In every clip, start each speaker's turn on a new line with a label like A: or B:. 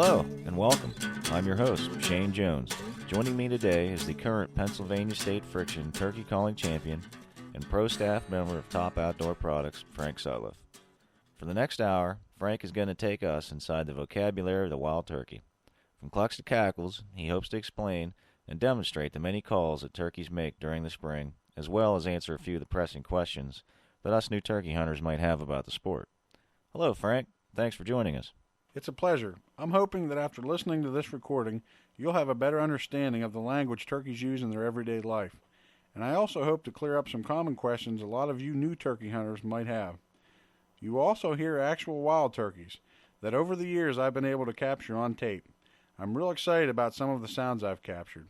A: Hello and welcome. I'm your host, Shane Jones. Joining me today is the current Pennsylvania State Friction turkey calling champion and pro staff member of Top Outdoor Products, Frank Sutliff. For the next hour, Frank is going to take us inside the vocabulary of the wild turkey. From clucks to cackles, he hopes to explain and demonstrate the many calls that turkeys make during the spring, as well as answer a few of the pressing questions that us new turkey hunters might have about the sport. Hello, Frank. Thanks for joining us.
B: It's a pleasure. I'm hoping that after listening to this recording, you'll have a better understanding of the language turkeys use in their everyday life. And I also hope to clear up some common questions a lot of you new turkey hunters might have. You will also hear actual wild turkeys that over the years I've been able to capture on tape. I'm real excited about some of the sounds I've captured.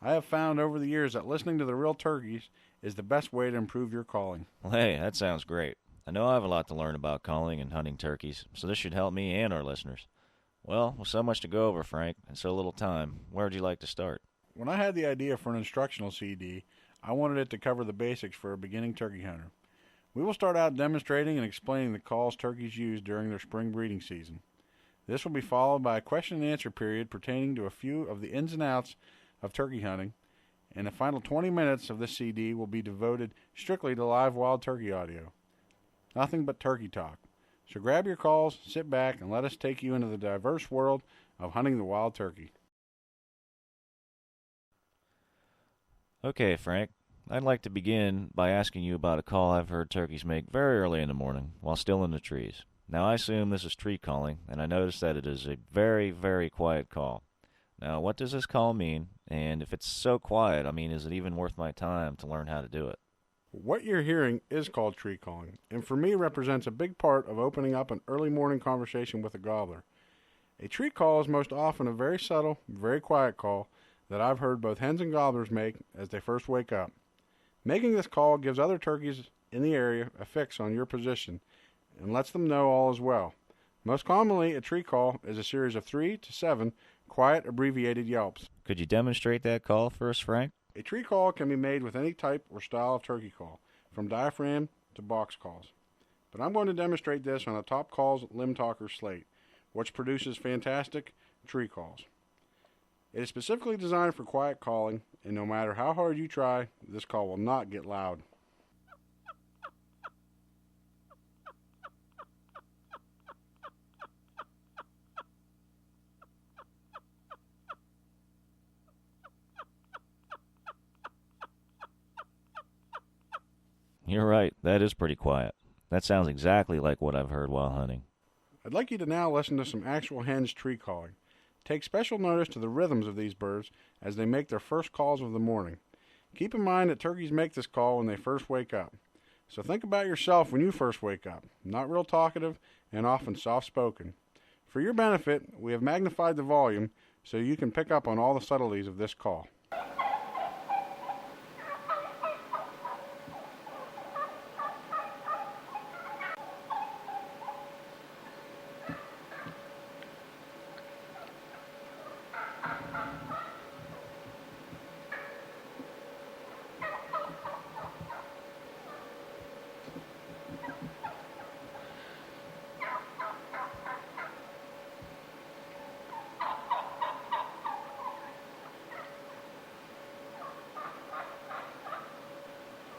B: I have found over the years that listening to the real turkeys is the best way to improve your calling.
A: Well, hey, that sounds great. I know I have a lot to learn about calling and hunting turkeys, so this should help me and our listeners. Well, with so much to go over, Frank, and so little time, where would you like to start?
B: When I had the idea for an instructional CD, I wanted it to cover the basics for a beginning turkey hunter. We will start out demonstrating and explaining the calls turkeys use during their spring breeding season. This will be followed by a question and answer period pertaining to a few of the ins and outs of turkey hunting, and the final 20 minutes of this CD will be devoted strictly to live wild turkey audio. Nothing but turkey talk. So grab your calls, sit back, and let us take you into the diverse world of hunting the wild turkey.
A: Okay, Frank, I'd like to begin by asking you about a call I've heard turkeys make very early in the morning while still in the trees. Now, I assume this is tree calling, and I notice that it is a very, very quiet call. Now, what does this call mean? And if it's so quiet, is it even worth my time to learn how to do it?
B: What you're hearing is called tree calling, and for me represents a big part of opening up an early morning conversation with a gobbler. A tree call is most often a very subtle, very quiet call that I've heard both hens and gobblers make as they first wake up. Making this call gives other turkeys in the area a fix on your position and lets them know all is well. Most commonly, a tree call is a series of 3 to 7 quiet, abbreviated yelps.
A: Could you demonstrate that call for us, Frank?
B: A tree call can be made with any type or style of turkey call, from diaphragm to box calls. But I'm going to demonstrate this on a Top Calls Limb Talker slate, which produces fantastic tree calls. It is specifically designed for quiet calling, and no matter how hard you try, this call will not get loud.
A: You're right, that is pretty quiet. That sounds exactly like what I've heard while hunting.
B: I'd like you to now listen to some actual hens tree calling. Take special notice to the rhythms of these birds as they make their first calls of the morning. Keep in mind that turkeys make this call when they first wake up. So think about yourself when you first wake up, not real talkative and often soft-spoken. For your benefit, we have magnified the volume so you can pick up on all the subtleties of this call.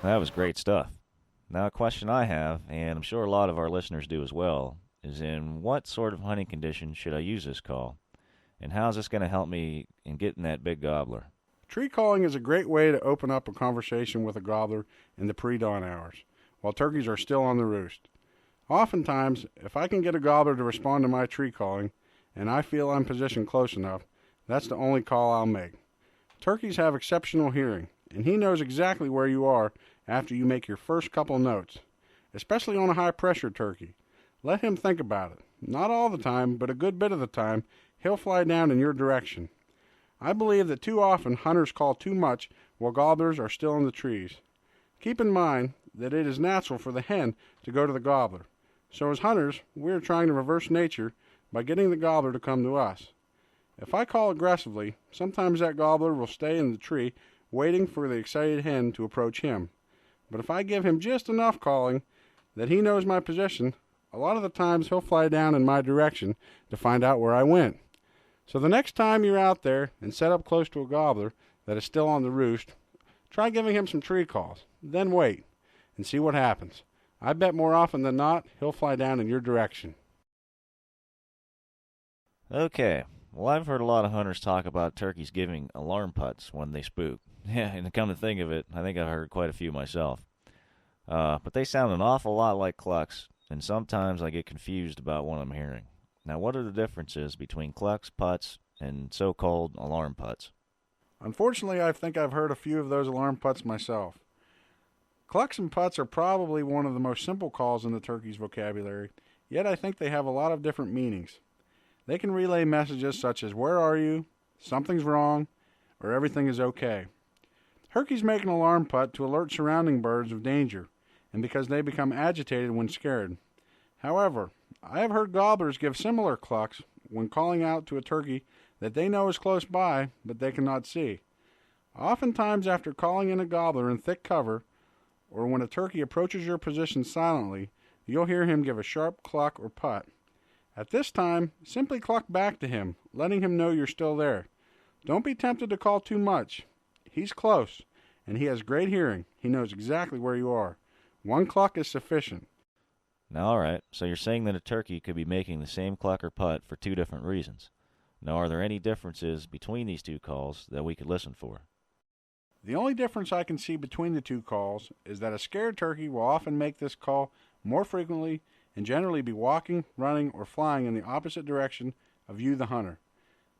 A: That was great stuff. Now, a question I have, and I'm sure a lot of our listeners do as well, is in what sort of hunting conditions should I use this call? And how is this going to help me in getting that big gobbler?
B: Tree calling is a great way to open up a conversation with a gobbler in the pre-dawn hours, while turkeys are still on the roost. Oftentimes, if I can get a gobbler to respond to my tree calling, and I feel I'm positioned close enough, that's the only call I'll make. Turkeys have exceptional hearing, and he knows exactly where you are after you make your first couple notes, especially on a high-pressure turkey. Let him think about it. Not all the time, but a good bit of the time, he'll fly down in your direction. I believe that too often hunters call too much while gobblers are still in the trees. Keep in mind that it is natural for the hen to go to the gobbler. So as hunters, we are trying to reverse nature by getting the gobbler to come to us. If I call aggressively, sometimes that gobbler will stay in the tree waiting for the excited hen to approach him. But if I give him just enough calling that he knows my position, a lot of the times he'll fly down in my direction to find out where I went. So the next time you're out there and set up close to a gobbler that is still on the roost, try giving him some tree calls. Then wait and see what happens. I bet more often than not, he'll fly down in your direction.
A: Okay, well, I've heard a lot of hunters talk about turkeys giving alarm putts when they spook. Yeah, and to come to think of it, I think I've heard quite a few myself. But they sound an awful lot like clucks, and sometimes I get confused about what I'm hearing. Now, what are the differences between clucks, putts, and so-called alarm putts?
B: Unfortunately, I think I've heard a few of those alarm putts myself. Clucks and putts are probably one of the most simple calls in the turkey's vocabulary, yet I think they have a lot of different meanings. They can relay messages such as, "Where are you?" "Something's wrong," or "Everything is okay." Turkeys make an alarm putt to alert surrounding birds of danger, and because they become agitated when scared. However, I have heard gobblers give similar clucks when calling out to a turkey that they know is close by, but they cannot see. Oftentimes after calling in a gobbler in thick cover, or when a turkey approaches your position silently, you'll hear him give a sharp cluck or putt. At this time, simply cluck back to him, letting him know you're still there. Don't be tempted to call too much. He's close, and he has great hearing. He knows exactly where you are. One cluck is sufficient.
A: Now, all right, so you're saying that a turkey could be making the same cluck or putt for two different reasons. Now, are there any differences between these two calls that we could listen for?
B: The only difference I can see between the two calls is that a scared turkey will often make this call more frequently and generally be walking, running, or flying in the opposite direction of you, the hunter.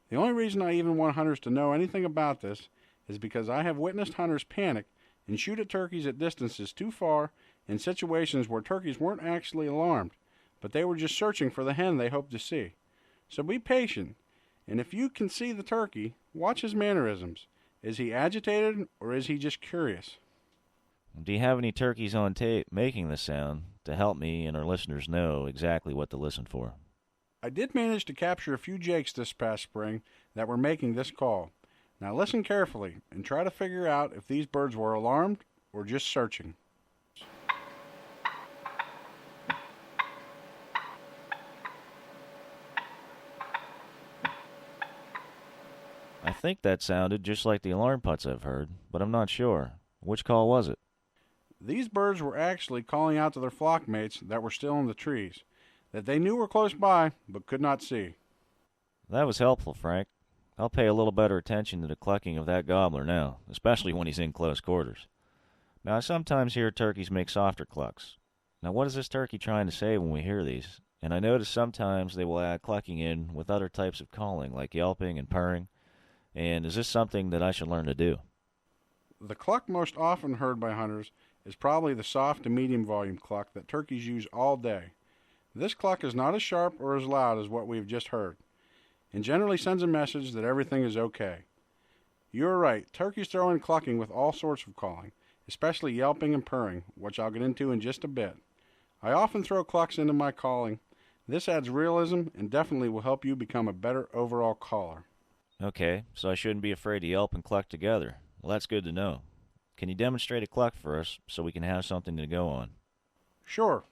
B: The only reason I even want hunters to know anything about this is because I have witnessed hunters panic and shoot at turkeys at distances too far in situations where turkeys weren't actually alarmed, but they were just searching for the hen they hoped to see. So be patient, and if you can see the turkey, watch his mannerisms. Is he agitated, or is he just curious?
A: Do you have any turkeys on tape making this sound to help me and our listeners know exactly what to listen for?
B: I did manage to capture a few jakes this past spring that were making this call. Now listen carefully and try to figure out if these birds were alarmed or just searching.
A: I think that sounded just like the alarm putts I've heard, but I'm not sure. Which call was it?
B: These birds were actually calling out to their flock mates that were still in the trees, that they knew were close by but could not see.
A: That was helpful, Frank. I'll pay a little better attention to the clucking of that gobbler now, especially when he's in close quarters. Now, I sometimes hear turkeys make softer clucks. Now, what is this turkey trying to say when we hear these? And I notice sometimes they will add clucking in with other types of calling, like yelping and purring. And is this something that I should learn to do?
B: The cluck most often heard by hunters is probably the soft to medium volume cluck that turkeys use all day. This cluck is not as sharp or as loud as what we've just heard, and generally sends a message that everything is okay. You are right, turkeys throw in clucking with all sorts of calling, especially yelping and purring, which I'll get into in just a bit. I often throw clucks into my calling. This adds realism and definitely will help you become a better overall caller.
A: Okay, so I shouldn't be afraid to yelp and cluck together. Well, that's good to know. Can you demonstrate a cluck for us so we can have something to go on?
B: Sure.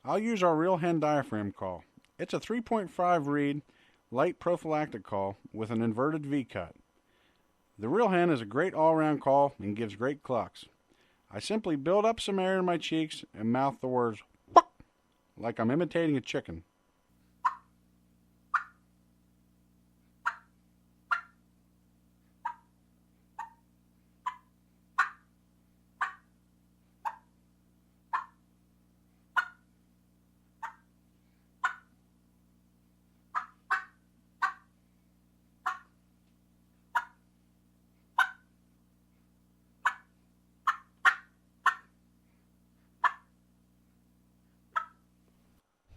B: I'll use our real hen diaphragm call. It's a 3.5 reed, light prophylactic call with an inverted V-cut. The real hen is a great all-around call and gives great clucks. I simply build up some air in my cheeks and mouth the words "quack" like I'm imitating a chicken.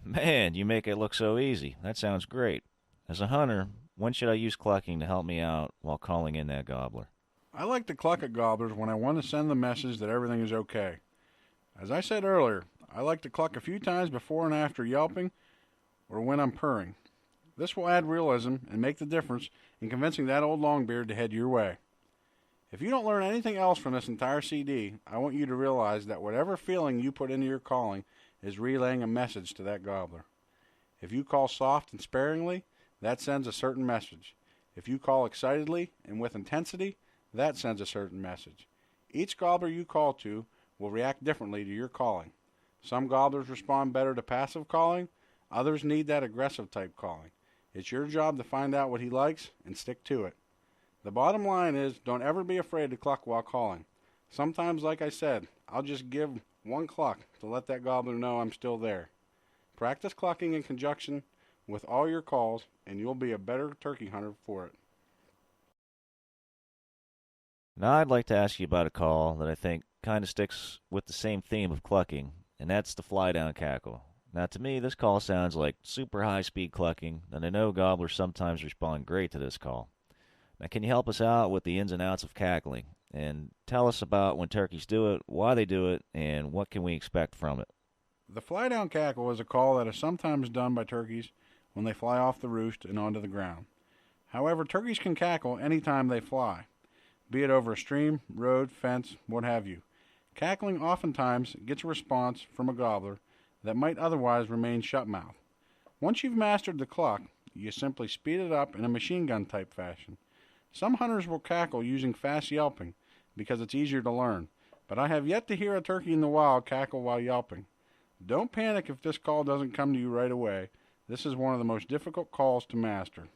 A: Man, you make it look so easy. That sounds great. As a hunter, when should I use clucking to help me out while calling in that gobbler?
B: I like to cluck at gobblers when I want to send the message that everything is okay. As I said earlier, I like to cluck a few times before and after yelping or when I'm purring. This will add realism and make the difference in convincing that old longbeard to head your way. If you don't learn anything else from this entire CD, I want you to realize that whatever feeling you put into your calling is relaying a message to that gobbler. If you call soft and sparingly, that sends a certain message. If you call excitedly and with intensity, that sends a certain message. Each gobbler you call to will react differently to your calling. Some gobblers respond better to passive calling, others need that aggressive type calling. It's your job to find out what he likes and stick to it. The bottom line is, don't ever be afraid to cluck while calling. Sometimes, like I said, I'll just give one cluck to let that gobbler know I'm still there. Practice clucking in conjunction with all your calls, and you'll be a better turkey hunter for it.
A: Now I'd like to ask you about a call that I think kind of sticks with the same theme of clucking, and that's the Flydown Cackle. Now to me, this call sounds like super high-speed clucking, and I know gobblers sometimes respond great to this call. Now can you help us out with the ins and outs of cackling, and tell us about when turkeys do it, why they do it, and what can we expect from it?
B: The Flydown Cackle is a call that is sometimes done by turkeys when they fly off the roost and onto the ground. However, turkeys can cackle anytime they fly, be it over a stream, road, fence, what have you. Cackling oftentimes gets a response from a gobbler that might otherwise remain shut-mouthed. Once you've mastered the cluck, you simply speed it up in a machine gun type fashion. Some hunters will cackle using fast yelping because it's easier to learn, but I have yet to hear a turkey in the wild cackle while yelping. Don't panic if this call doesn't come to you right away. This is one of the most difficult calls to master.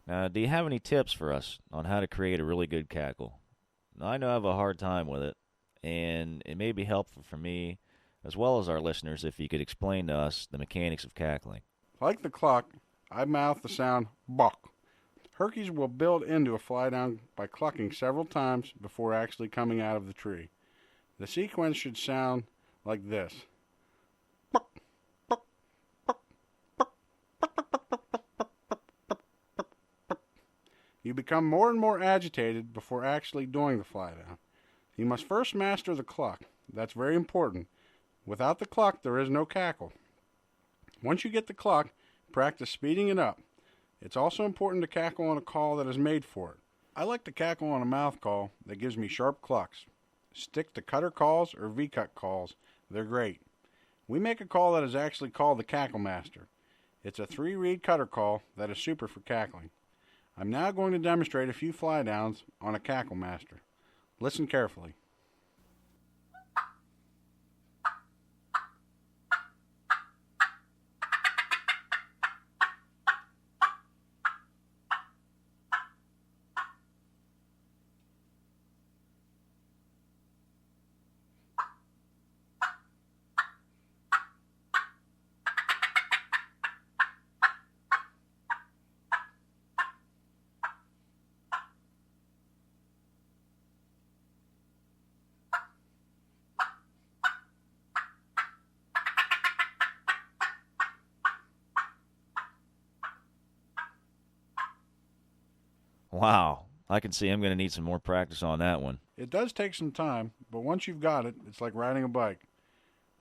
A: Now, do you have any tips for us on how to create a really good cackle? Now, I know I have a hard time with it, and it may be helpful for me as well as our listeners if you could explain to us the mechanics of cackling.
B: Like the cluck, I mouth the sound buck. Turkeys will build into a fly down by clucking several times before actually coming out of the tree. The sequence should sound like this. Buck, buck, buck, buck, buck, buck, buck, buck, buck, buck, buck, buck. You become more and more agitated before actually doing the fly down. You must first master the cluck. That's very important. Without the cluck, there is no cackle. Once you get the cluck, practice speeding it up. It's also important to cackle on a call that is made for it. I like to cackle on a mouth call that gives me sharp clucks. Stick to cutter calls or V-cut calls. They're great. We make a call that is actually called the Cackle Master. It's a 3-reed cutter call that is super for cackling. I'm now going to demonstrate a few fly downs on a Cackle Master. Listen carefully.
A: Wow, I can see I'm going to need some more practice on that one.
B: It does take some time, but once you've got it, it's like riding a bike.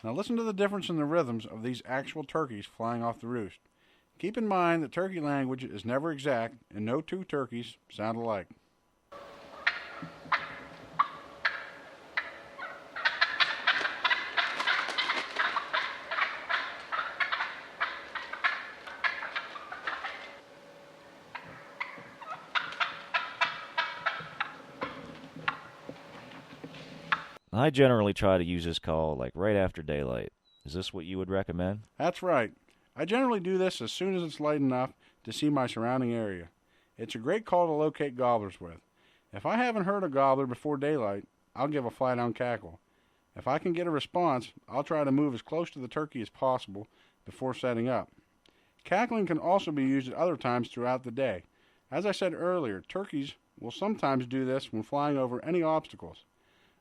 B: Now listen to the difference in the rhythms of these actual turkeys flying off the roost. Keep in mind that turkey language is never exact, and no two turkeys sound alike.
A: I generally try to use this call like right after daylight. Is this what you would recommend?
B: That's right. I generally do this as soon as it's light enough to see my surrounding area. It's a great call to locate gobblers with. If I haven't heard a gobbler before daylight, I'll give a fly-down cackle. If I can get a response, I'll try to move as close to the turkey as possible before setting up. Cackling can also be used at other times throughout the day. As I said earlier, turkeys will sometimes do this when flying over any obstacles.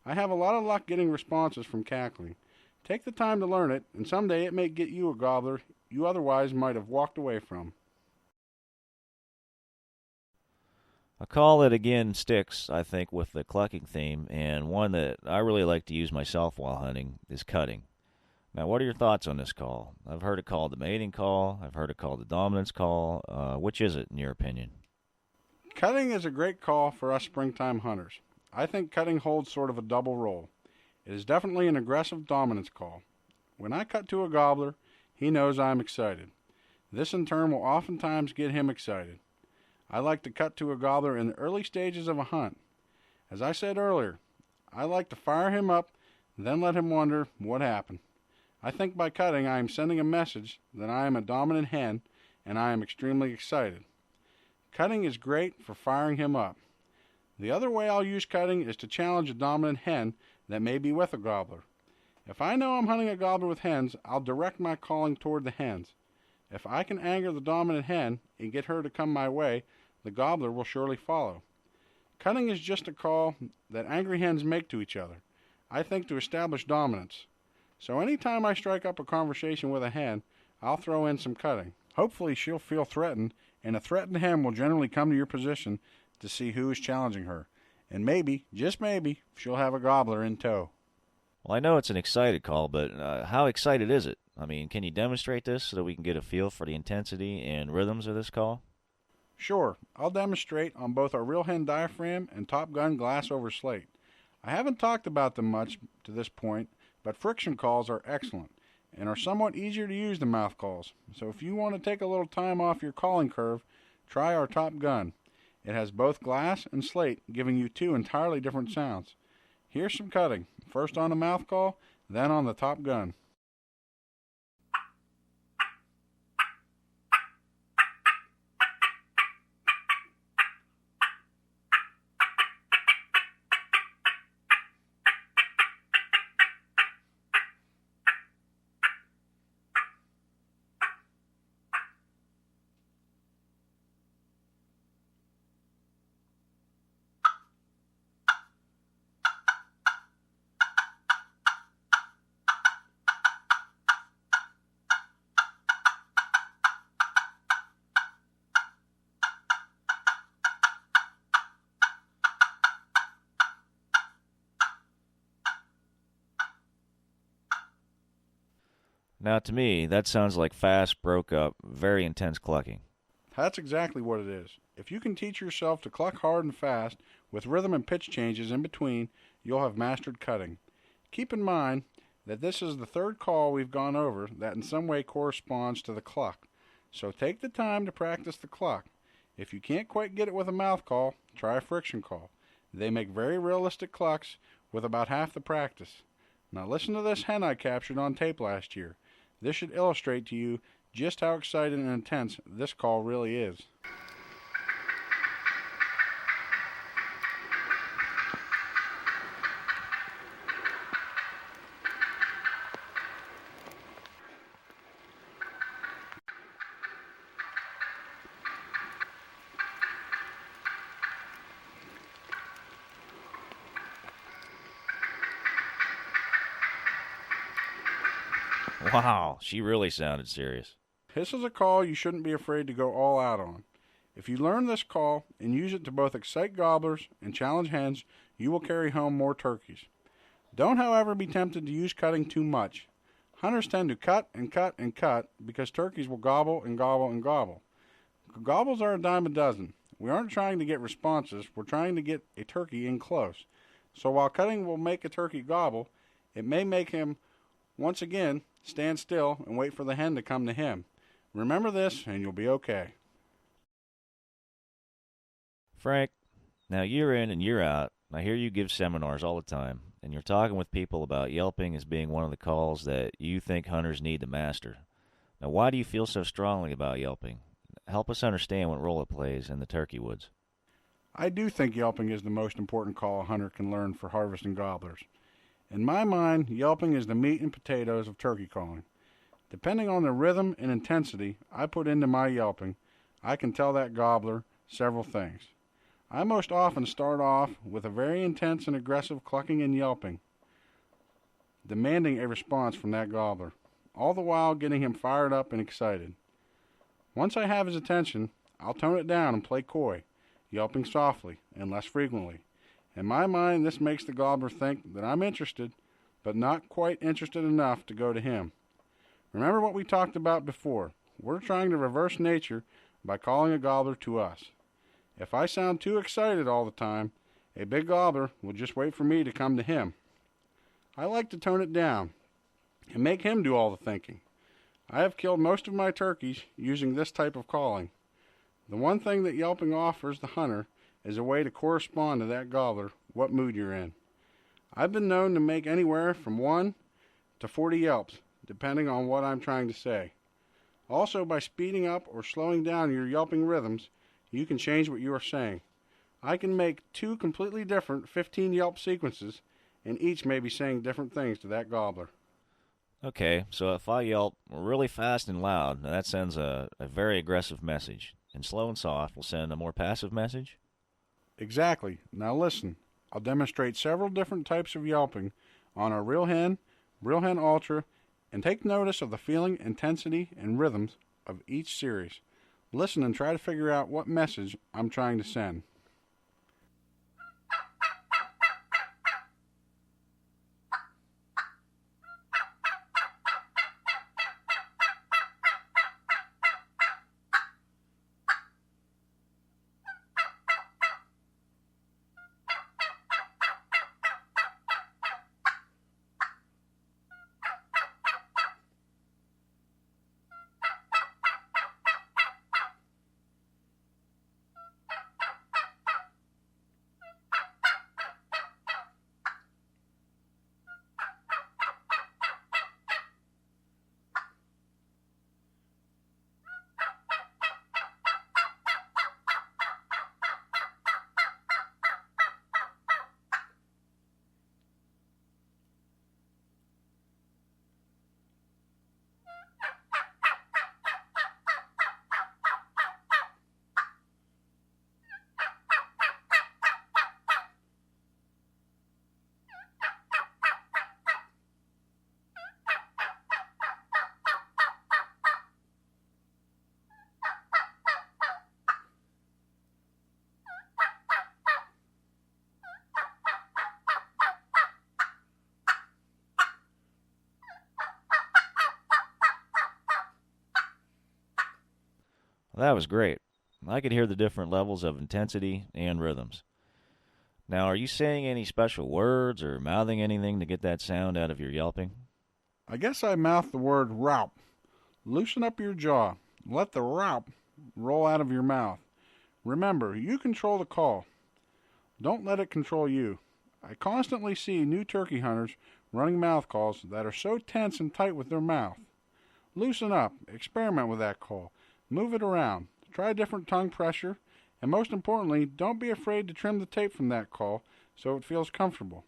B: I have a lot of luck getting responses from cackling. Take the time to learn it, and someday it may get you a gobbler you otherwise might have walked away from.
A: A call that again sticks, I think, with the clucking theme, and one that I really like to use myself while hunting, is cutting. Now, what are your thoughts on this call? I've heard it called the mating call. I've heard it called the dominance call. Which is it, in your opinion?
B: Cutting is a great call for us springtime hunters. I think cutting holds sort of a double role. It is definitely an aggressive dominance call. When I cut to a gobbler, he knows I'm excited. This in turn will oftentimes get him excited. I like to cut to a gobbler in the early stages of a hunt. As I said earlier, I like to fire him up, then let him wonder what happened. I think by cutting I am sending a message that I am a dominant hen, and I am extremely excited. Cutting is great for firing him up. The other way I'll use cutting is to challenge a dominant hen that may be with a gobbler. If I know I'm hunting a gobbler with hens, I'll direct my calling toward the hens. If I can anger the dominant hen and get her to come my way, the gobbler will surely follow. Cutting is just a call that angry hens make to each other, I think to establish dominance. So anytime I strike up a conversation with a hen, I'll throw in some cutting. Hopefully she'll feel threatened, and a threatened hen will generally come to your position to see who is challenging her. And maybe, just maybe, she'll have a gobbler in tow.
A: Well, I know it's an excited call, but how excited is it? I mean, can you demonstrate this so that we can get a feel for the intensity and rhythms of this call?
B: Sure, I'll demonstrate on both our Real Hen diaphragm and Top Gun glass over slate. I haven't talked about them much to this point, but friction calls are excellent and are somewhat easier to use than mouth calls. So if you want to take a little time off your calling curve, try our Top Gun. It has both glass and slate, giving you two entirely different sounds. Here's some cutting, first on the mouth call, then on the Top Gun.
A: Now, to me, that sounds like fast, broke up, very intense clucking.
B: That's exactly what it is. If you can teach yourself to cluck hard and fast, with rhythm and pitch changes in between, you'll have mastered cutting. Keep in mind that this is the third call we've gone over that in some way corresponds to the cluck. So take the time to practice the cluck. If you can't quite get it with a mouth call, try a friction call. They make very realistic clucks with about half the practice. Now listen to this hen I captured on tape last year. This should illustrate to you just how exciting and intense this call really is.
A: Wow, she really sounded serious.
B: This is a call you shouldn't be afraid to go all out on. If you learn this call and use it to both excite gobblers and challenge hens, you will carry home more turkeys. Don't, however, be tempted to use cutting too much. Hunters tend to cut and cut and cut because turkeys will gobble and gobble and gobble. Gobbles are a dime a dozen. We aren't trying to get responses, we're trying to get a turkey in close. So while cutting will make a turkey gobble, it may make him, once again, stand still and wait for the hen to come to him. Remember this and you'll be okay.
A: Frank, now year in and year out, I hear you give seminars all the time, and you're talking with people about yelping as being one of the calls that you think hunters need to master. Now, why do you feel so strongly about yelping? Help us understand what role it plays in the turkey woods.
B: I do think yelping is the most important call a hunter can learn for harvesting gobblers. In my mind, yelping is the meat and potatoes of turkey calling. Depending on the rhythm and intensity I put into my yelping, I can tell that gobbler several things. I most often start off with a very intense and aggressive clucking and yelping, demanding a response from that gobbler, all the while getting him fired up and excited. Once I have his attention, I'll tone it down and play coy, yelping softly and less frequently. In my mind, this makes the gobbler think that I'm interested, but not quite interested enough to go to him. Remember what we talked about before. We're trying to reverse nature by calling a gobbler to us. If I sound too excited all the time, a big gobbler will just wait for me to come to him. I like to tone it down and make him do all the thinking. I have killed most of my turkeys using this type of calling. The one thing that yelping offers the hunter is a way to correspond to that gobbler, what mood you're in. I've been known to make anywhere from 1 to 40 yelps, depending on what I'm trying to say. Also, by speeding up or slowing down your yelping rhythms, you can change what you are saying. I can make 2 completely different 15 yelp sequences, and each may be saying different things to that gobbler.
A: Okay, so if I yelp really fast and loud, that sends a very aggressive message, and slow and soft will send a more passive message?
B: Exactly. Now listen, I'll demonstrate several different types of yelping on our Real Hen Ultra, and take notice of the feeling, intensity, and rhythms of each series. Listen and try to figure out what message I'm trying to send.
A: Well, that was great. I could hear the different levels of intensity and rhythms. Now, are you saying any special words or mouthing anything to get that sound out of your yelping?
B: I guess I mouthed the word raup. Loosen up your jaw. Let the raup roll out of your mouth. Remember, you control the call. Don't let it control you. I constantly see new turkey hunters running mouth calls that are so tense and tight with their mouth. Loosen up. Experiment with that call. Move it around. Try different tongue pressure. And most importantly, don't be afraid to trim the tape from that call so it feels comfortable.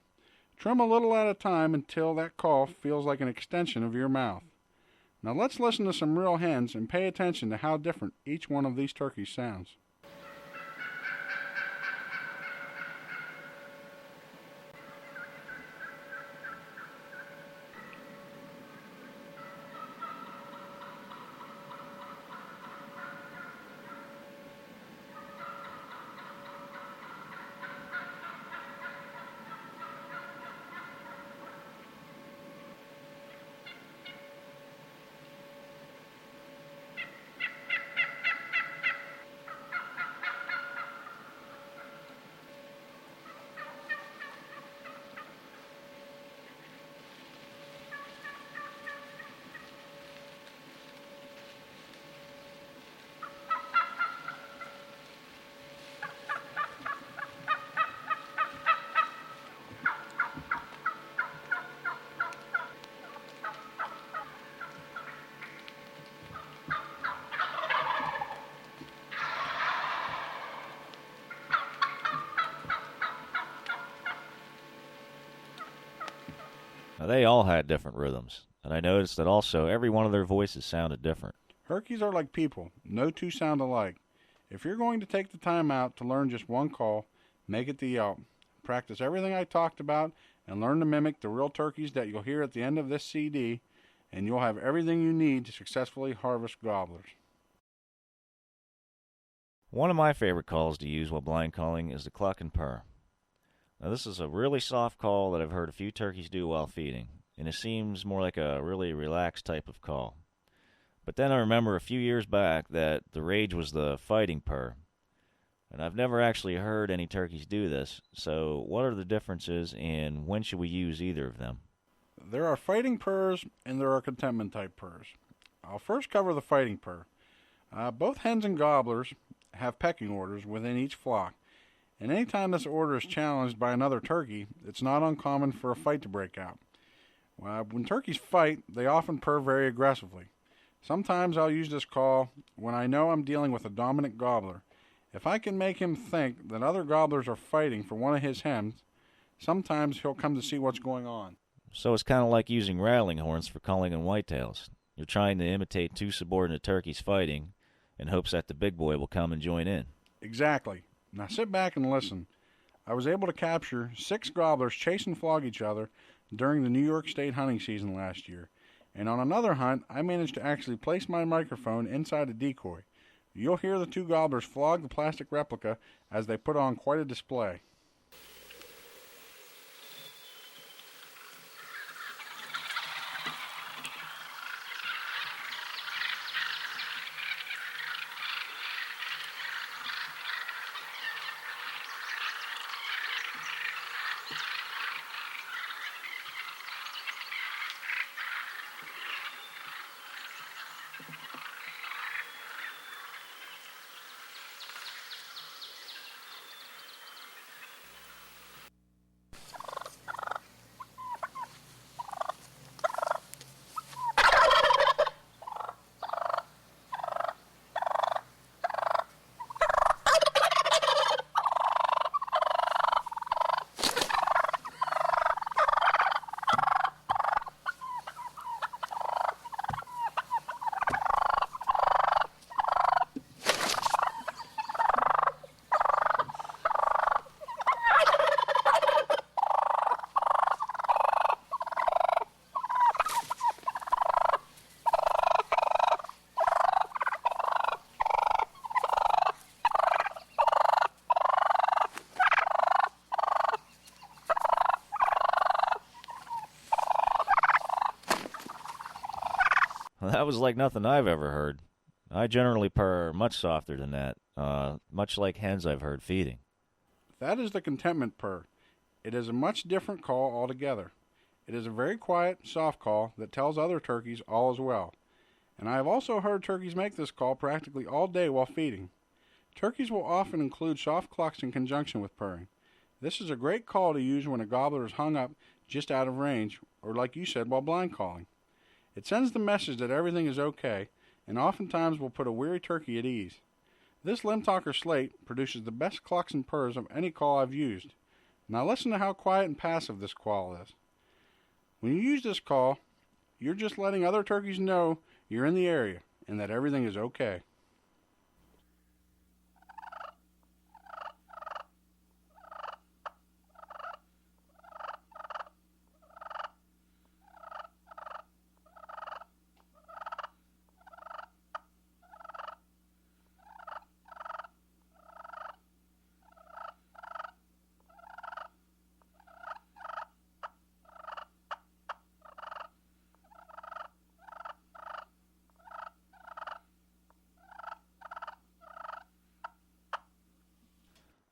B: Trim a little at a time until that call feels like an extension of your mouth. Now let's listen to some real hens and pay attention to how different each one of these turkeys sounds.
A: Now, they all had different rhythms, and I noticed that also every one of their voices sounded different.
B: Turkeys are like people. No two sound alike. If you're going to take the time out to learn just one call, make it the yelp. Practice everything I talked about and learn to mimic the real turkeys that you'll hear at the end of this CD, and you'll have everything you need to successfully harvest gobblers.
A: One of my favorite calls to use while blind calling is the cluck and purr. Now, this is a really soft call that I've heard a few turkeys do while feeding, and it seems more like a really relaxed type of call. But then I remember a few years back that the rage was the fighting purr, and I've never actually heard any turkeys do this, so what are the differences and when should we use either of them?
B: There are fighting purrs and there are contentment type purrs. I'll first cover the fighting purr. Both hens and gobblers have pecking orders within each flock, and anytime this order is challenged by another turkey, it's not uncommon for a fight to break out. When turkeys fight, they often purr very aggressively. Sometimes I'll use this call when I know I'm dealing with a dominant gobbler. If I can make him think that other gobblers are fighting for one of his hens, sometimes he'll come to see what's going on.
A: So it's kind of like using rattling horns for calling in whitetails. You're trying to imitate two subordinate turkeys fighting in hopes that the big boy will come and join in.
B: Exactly. Now sit back and listen. I was able to capture 6 gobblers chase and flog each other during the New York State hunting season last year. And on another hunt, I managed to actually place my microphone inside a decoy. You'll hear the 2 gobblers flog the plastic replica as they put on quite a display.
A: Well, that was like nothing I've ever heard. I generally purr much softer than that, much like hens I've heard feeding.
B: That is the contentment purr. It is a much different call altogether. It is a very quiet, soft call that tells other turkeys all is well. And I have also heard turkeys make this call practically all day while feeding. Turkeys will often include soft clucks in conjunction with purring. This is a great call to use when a gobbler is hung up just out of range, or like you said, while blind calling. It sends the message that everything is okay, and oftentimes will put a weary turkey at ease. This limb talker slate produces the best clucks and purrs of any call I've used. Now listen to how quiet and passive this call is. When you use this call, you're just letting other turkeys know you're in the area and that everything is okay.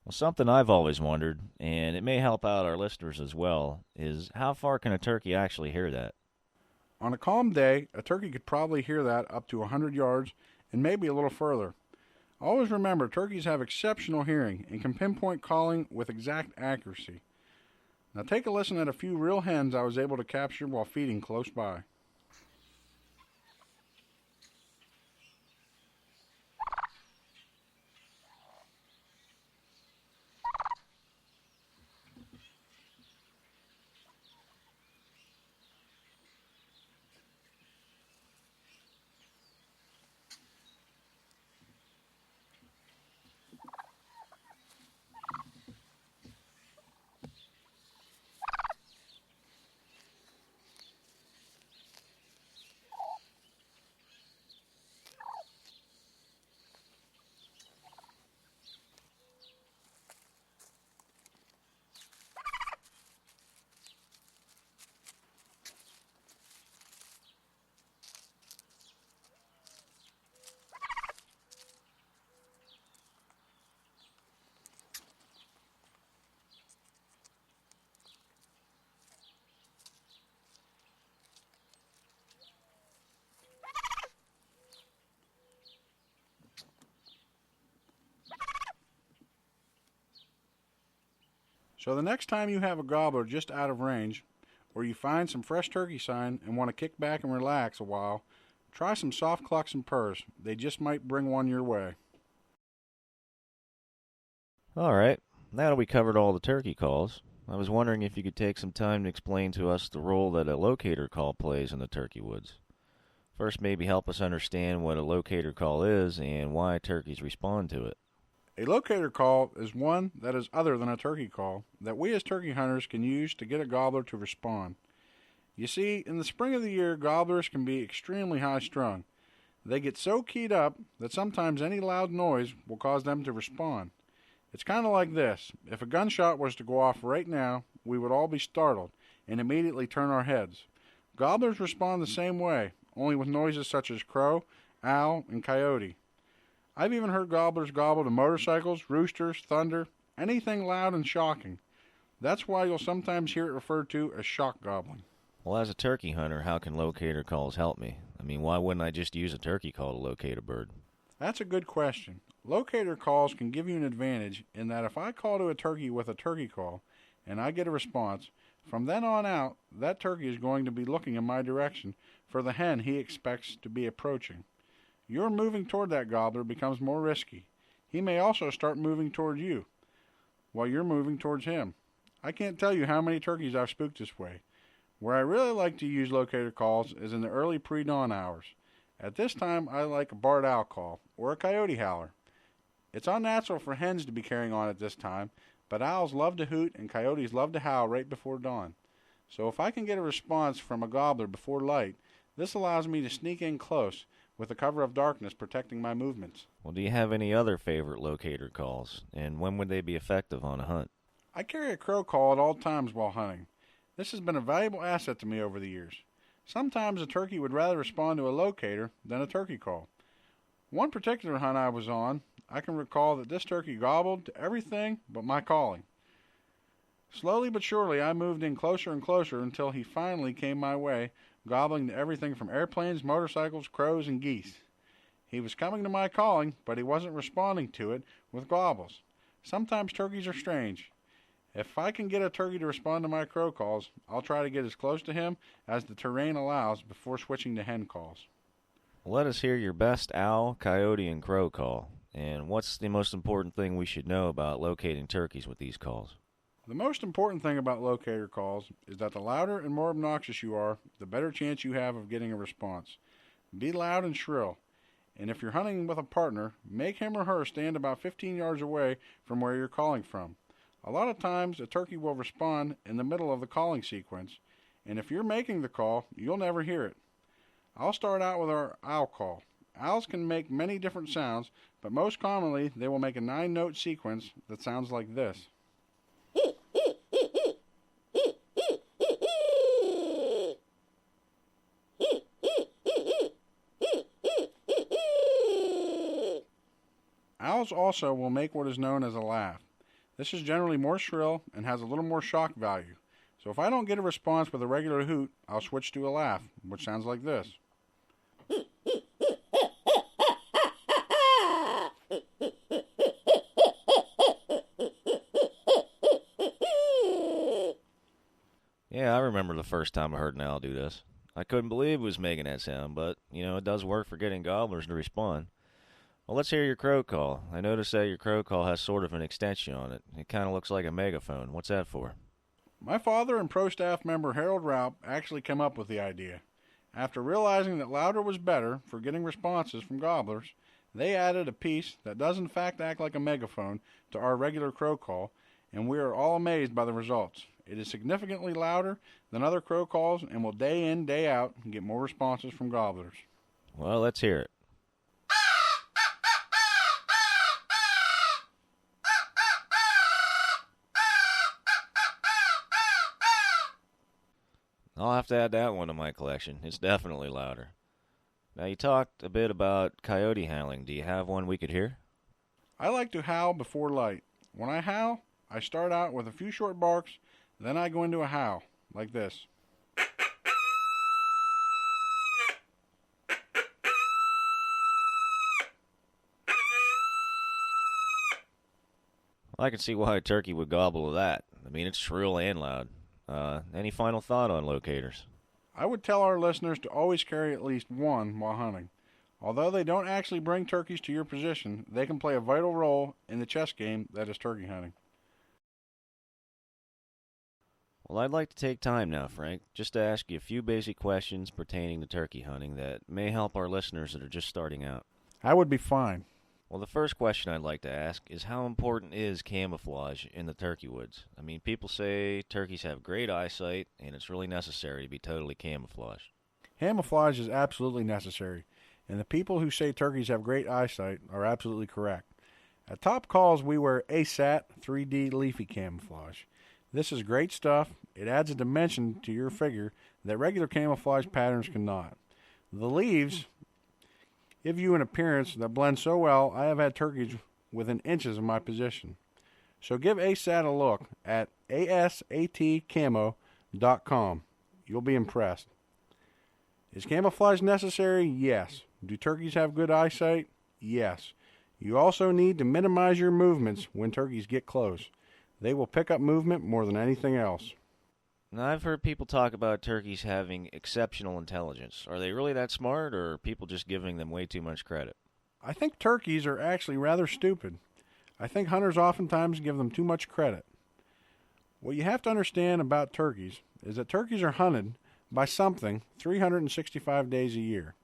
A: Well, something I've always wondered, and it may help out our listeners as well, is how far can a turkey actually hear that?
B: On a calm day, a turkey could probably hear that up to 100 yards and maybe a little further. Always remember, turkeys have exceptional hearing and can pinpoint calling with exact accuracy. Now take a listen at a few real hens I was able to capture while feeding close by. So the next time you have a gobbler just out of range, or you find some fresh turkey sign and want to kick back and relax a while, try some soft clucks and purrs. They just might bring one your way.
A: All right, now that we covered all the turkey calls, I was wondering if you could take some time to explain to us the role that a locator call plays in the turkey woods. First, maybe help us understand what a locator call is and why turkeys respond to it.
B: A locator call is one that is other than a turkey call that we as turkey hunters can use to get a gobbler to respond. You see, in the spring of the year, gobblers can be extremely high-strung. They get so keyed up that sometimes any loud noise will cause them to respond. It's kind of like this. If a gunshot was to go off right now, we would all be startled and immediately turn our heads. Gobblers respond the same way, only with noises such as crow, owl, and coyote. I've even heard gobblers gobble to motorcycles, roosters, thunder, anything loud and shocking. That's why you'll sometimes hear it referred to as shock gobbling.
A: Well, as a turkey hunter, how can locator calls help me? I mean, why wouldn't I just use a turkey call to locate a bird?
B: That's a good question. Locator calls can give you an advantage in that if I call to a turkey with a turkey call and I get a response, from then on out, that turkey is going to be looking in my direction for the hen he expects to be approaching. Your moving toward that gobbler becomes more risky. He may also start moving toward you while you're moving towards him. I can't tell you how many turkeys I've spooked this way. Where I really like to use locator calls is in the early pre-dawn hours. At this time, I like a barred owl call or a coyote howler. It's unnatural for hens to be carrying on at this time, but owls love to hoot and coyotes love to howl right before dawn. So if I can get a response from a gobbler before light, this allows me to sneak in close with the cover of darkness protecting my movements.
A: Well, do you have any other favorite locator calls, and when would they be effective on a hunt?
B: I carry a crow call at all times while hunting. This has been a valuable asset to me over the years. Sometimes a turkey would rather respond to a locator than a turkey call. One particular hunt I was on, I can recall that this turkey gobbled to everything but my calling. Slowly but surely I moved in closer and closer until he finally came my way, gobbling to everything from airplanes, motorcycles, crows, and geese. He was coming to my calling, but he wasn't responding to it with gobbles. Sometimes turkeys are strange. If I can get a turkey to respond to my crow calls, I'll try to get as close to him as the terrain allows before switching to hen calls.
A: Let us hear your best owl, coyote, and crow call. And what's the most important thing we should know about locating turkeys with these calls?
B: The most important thing about locator calls is that the louder and more obnoxious you are, the better chance you have of getting a response. Be loud and shrill. And if you're hunting with a partner, make him or her stand about 15 yards away from where you're calling from. A lot of times, a turkey will respond in the middle of the calling sequence, and if you're making the call, you'll never hear it. I'll start out with our owl call. Owls can make many different sounds, but most commonly, they will make a 9-note sequence that sounds like this. Owls also will make what is known as a laugh. This is generally more shrill and has a little more shock value. So if I don't get a response with a regular hoot, I'll switch to a laugh, which sounds like this.
A: Yeah, I remember the first time I heard an owl do this. I couldn't believe it was making that sound, but, it does work for getting gobblers to respond. Well, let's hear your crow call. I noticed that your crow call has sort of an extension on it. It kind of looks like a megaphone. What's that for?
B: My father and pro staff member Harold Raup actually came up with the idea. After realizing that louder was better for getting responses from gobblers, they added a piece that does in fact act like a megaphone to our regular crow call, and we are all amazed by the results. It is significantly louder than other crow calls and will day in, day out get more responses from gobblers.
A: Well, let's hear it. I'll have to add that one to my collection. It's definitely louder. Now, you talked a bit about coyote howling. Do you have one we could hear?
B: I like to howl before light. When I howl, I start out with a few short barks, then I go into a howl, like this.
A: I can see why a turkey would gobble to that. I mean, it's shrill and loud. Any final thought on locators?
B: I would tell our listeners to always carry at least one while hunting. Although they don't actually bring turkeys to your position, they can play a vital role in the chess game that is turkey hunting.
A: Well, I'd like to take time now, Frank, just to ask you a few basic questions pertaining to turkey hunting that may help our listeners that are just starting out.
B: I would be fine.
A: Well, the first question I'd like to ask is how important is camouflage in the turkey woods? I mean, people say turkeys have great eyesight, and it's really necessary to be totally camouflaged.
B: Camouflage is absolutely necessary, and the people who say turkeys have great eyesight are absolutely correct. At Top Calls, we wear ASAT 3D leafy camouflage. This is great stuff. It adds a dimension to your figure that regular camouflage patterns cannot. The leaves give you an appearance that blends so well, I have had turkeys within inches of my position. So give ASAT a look at asatcamo.com. You'll be impressed. Is camouflage necessary? Yes. Do turkeys have good eyesight? Yes. You also need to minimize your movements when turkeys get close. They will pick up movement more than anything else.
A: Now, I've heard people talk about turkeys having exceptional intelligence. Are they really that smart, or are people just giving them way too much credit?
B: I think turkeys are actually rather stupid. I think hunters oftentimes give them too much credit. What you have to understand about turkeys is that turkeys are hunted by something 365 days a year.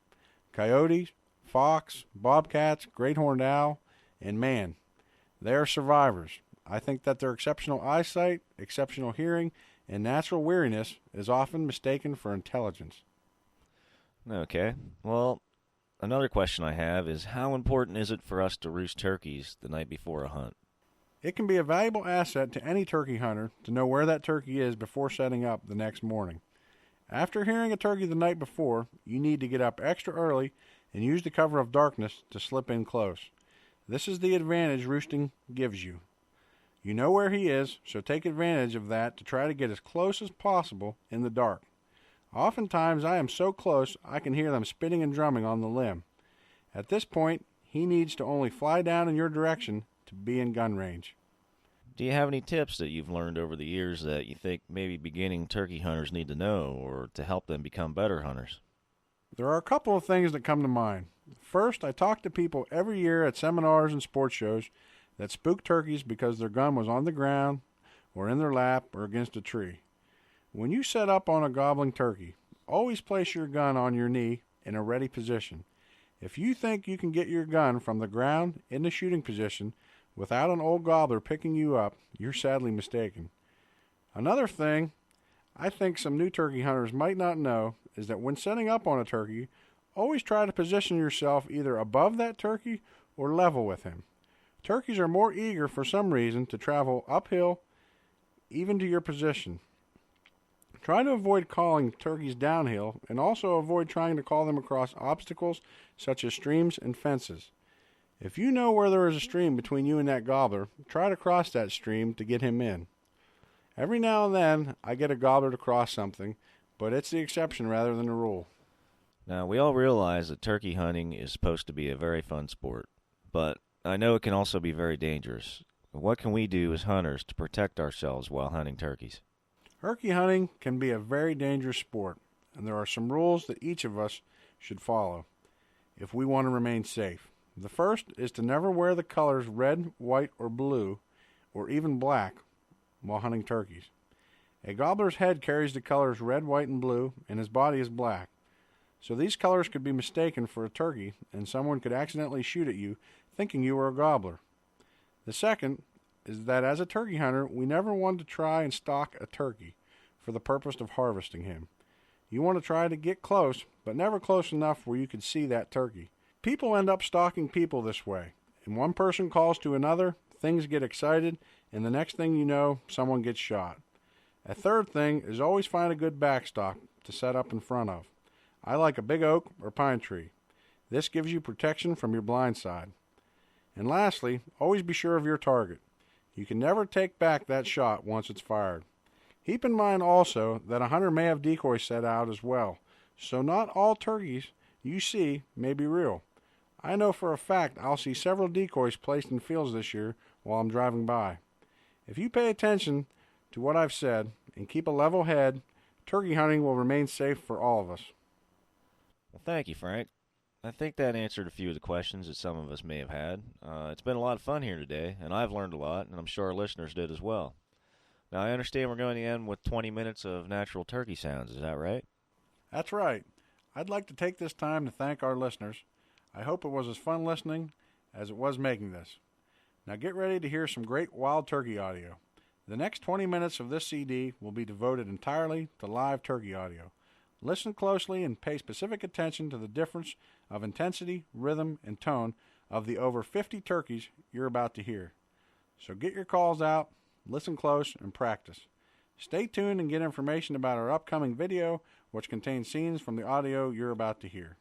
B: Coyotes, fox, bobcats, great horned owl, and man, they are survivors. I think that their exceptional eyesight, exceptional hearing, and natural weariness is often mistaken for intelligence.
A: Okay. Well, another question I have is how important is it for us to roost turkeys the night before a hunt?
B: It can be a valuable asset to any turkey hunter to know where that turkey is before setting up the next morning. After hearing a turkey the night before, you need to get up extra early and use the cover of darkness to slip in close. This is the advantage roosting gives you. You know where he is, so take advantage of that to try to get as close as possible in the dark. Oftentimes I am so close I can hear them spitting and drumming on the limb. At this point, he needs to only fly down in your direction to be in gun range.
A: Do you have any tips that you've learned over the years that you think maybe beginning turkey hunters need to know or to help them become better hunters?
B: There are a couple of things that come to mind. First, I talk to people every year at seminars and sports shows that spook turkeys because their gun was on the ground or in their lap or against a tree. When you set up on a gobbling turkey, always place your gun on your knee in a ready position. If you think you can get your gun from the ground in the shooting position without an old gobbler picking you up, you're sadly mistaken. Another thing I think some new turkey hunters might not know is that when setting up on a turkey, always try to position yourself either above that turkey or level with him. Turkeys are more eager for some reason to travel uphill even to your position. Try to avoid calling turkeys downhill and also avoid trying to call them across obstacles such as streams and fences. If you know where there is a stream between you and that gobbler, try to cross that stream to get him in. Every now and then I get a gobbler to cross something, but it's the exception rather than the rule.
A: Now, we all realize that turkey hunting is supposed to be a very fun sport, but I know it can also be very dangerous. What can we do as hunters to protect ourselves while hunting turkeys?
B: Turkey hunting can be a very dangerous sport, and there are some rules that each of us should follow if we want to remain safe. The first is to never wear the colors red, white, or blue, or even black, while hunting turkeys. A gobbler's head carries the colors red, white, and blue, and his body is black. So these colors could be mistaken for a turkey, and someone could accidentally shoot at you thinking you were a gobbler. The second is that as a turkey hunter, we never want to try and stalk a turkey for the purpose of harvesting him. You want to try to get close, but never close enough where you can see that turkey. People end up stalking people this way, and one person calls to another, things get excited, and the next thing you know, someone gets shot. A third thing is always find a good backstop to set up in front of. I like a big oak or pine tree. This gives you protection from your blind side. And lastly, always be sure of your target. You can never take back that shot once it's fired. Keep in mind also that a hunter may have decoys set out as well, so not all turkeys you see may be real. I know for a fact I'll see several decoys placed in fields this year while I'm driving by. If you pay attention to what I've said and keep a level head, turkey hunting will remain safe for all of us.
A: Well, thank you, Frank. I think that answered a few of the questions that some of us may have had. It's been a lot of fun here today, and I've learned a lot, and I'm sure our listeners did as well. Now, I understand we're going to end with 20 minutes of natural turkey sounds. Is that right?
B: That's right. I'd like to take this time to thank our listeners. I hope it was as fun listening as it was making this. Now get ready to hear some great wild turkey audio. The next 20 minutes of this CD will be devoted entirely to live turkey audio. Listen closely and pay specific attention to the difference of intensity, rhythm, and tone of the over 50 turkeys you're about to hear. So get your calls out, listen close, and practice. Stay tuned and get information about our upcoming video, which contains scenes from the audio you're about to hear.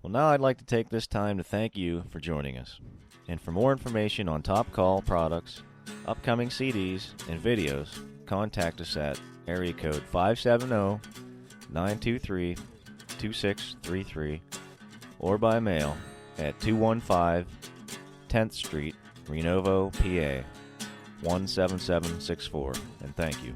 A: Well, now I'd like to take this time to thank you for joining us. And for more information on Top Call products, upcoming CDs, and videos, contact us at area code 570-923-2633 or by mail at 215 10th Street, Renovo, PA 17764. And thank you.